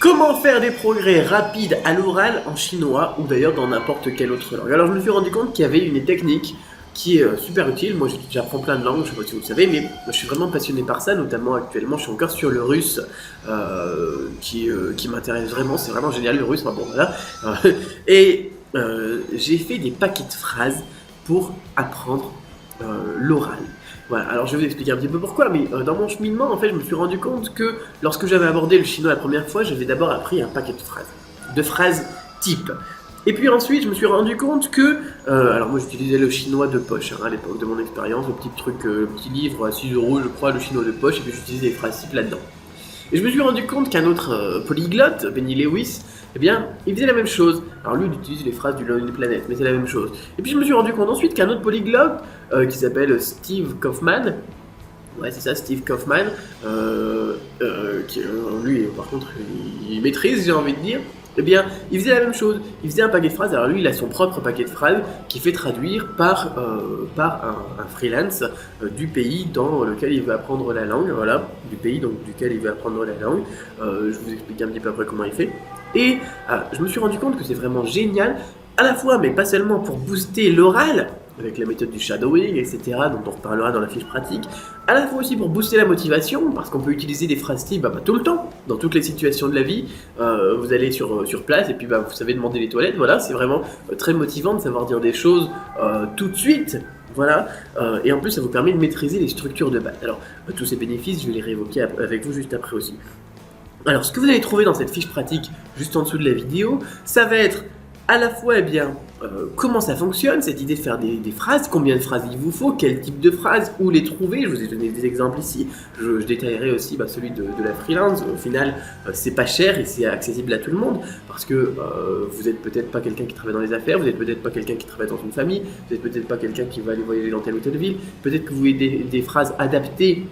Comment faire des progrès rapides à l'oral en chinois ou d'ailleurs dans n'importe quelle autre langue? Alors je me suis rendu compte qu'il y avait une technique qui est super utile. Moi j'apprends plein de langues, je sais pas si vous le savez, mais je suis vraiment passionné par ça, notamment actuellement je suis encore sur le russe qui m'intéresse vraiment, c'est vraiment génial le russe, enfin bon voilà. Et j'ai fait des paquets de phrases pour apprendre l'oral. Voilà, alors je vais vous expliquer un petit peu pourquoi, mais dans mon cheminement, en fait, je me suis rendu compte que lorsque j'avais abordé le chinois la première fois, j'avais d'abord appris un paquet de phrases type. Et puis ensuite, je me suis rendu compte que, alors moi j'utilisais le chinois de poche à l'époque de mon expérience, le petit truc, le petit livre à 6 euros, je crois, le chinois de poche, et puis j'utilisais des phrases types là-dedans. Et je me suis rendu compte qu'un autre polyglotte, Benny Lewis, eh bien, il faisait la même chose. Alors lui, il utilise les phrases du Lonely Planet, mais c'est la même chose. Et puis je me suis rendu compte ensuite qu'un autre polyglotte, qui s'appelle Steve Kaufman, ouais c'est ça, Steve Kaufman, lui par contre, il maîtrise, j'ai envie de dire, eh bien, il faisait la même chose. Il faisait un paquet de phrases. Alors lui, il a son propre paquet de phrases qui fait traduire par un freelance du pays dans lequel il veut apprendre la langue. Voilà, du pays donc duquel il veut apprendre la langue. Je vous explique un petit peu après comment il fait. Et je me suis rendu compte que c'est vraiment génial, à la fois, mais pas seulement pour booster l'oral, avec la méthode du shadowing, etc., dont on reparlera dans la fiche pratique, à la fois aussi pour booster la motivation, parce qu'on peut utiliser des phrases types tout le temps, dans toutes les situations de la vie. Vous allez sur place et puis vous savez demander les toilettes, voilà, c'est vraiment très motivant de savoir dire des choses tout de suite. Voilà, et en plus ça vous permet de maîtriser les structures de base. Alors, tous ces bénéfices, je vais les réévoquer avec vous juste après aussi. Alors, ce que vous allez trouver dans cette fiche pratique, juste en dessous de la vidéo, ça va être à la fois comment ça fonctionne, cette idée de faire des phrases, combien de phrases il vous faut, quel type de phrases, où les trouver. Je vous ai donné des exemples ici. Je détaillerai aussi celui de la freelance. Au final, c'est pas cher et c'est accessible à tout le monde parce que vous n'êtes peut-être pas quelqu'un qui travaille dans les affaires, vous n'êtes peut-être pas quelqu'un qui travaille dans une famille, vous n'êtes peut-être pas quelqu'un qui va aller voyager dans telle ou telle ville. Peut-être que vous voulez des phrases adaptées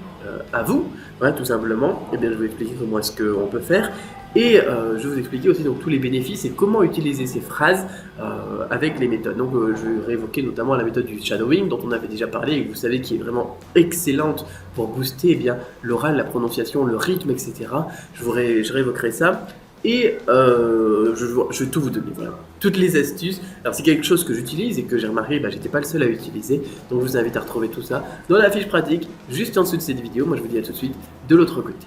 à vous, voilà, tout simplement. Et bien, je vais expliquer comment est-ce qu'on peut faire. Et je vais vous expliquer aussi donc, tous les bénéfices et comment utiliser ces phrases avec les méthodes. Donc je vais réévoquer notamment la méthode du shadowing dont on avait déjà parlé et que vous savez qui est vraiment excellente pour booster l'oral, la prononciation, le rythme, etc. Je réévoquerai ça. Et je vais tout vous donner, voilà, toutes les astuces. Alors c'est quelque chose que j'utilise et que j'ai remarqué, j'étais pas le seul à utiliser. Donc je vous invite à retrouver tout ça dans la fiche pratique, juste en dessous de cette vidéo. Moi je vous dis à tout de suite de l'autre côté.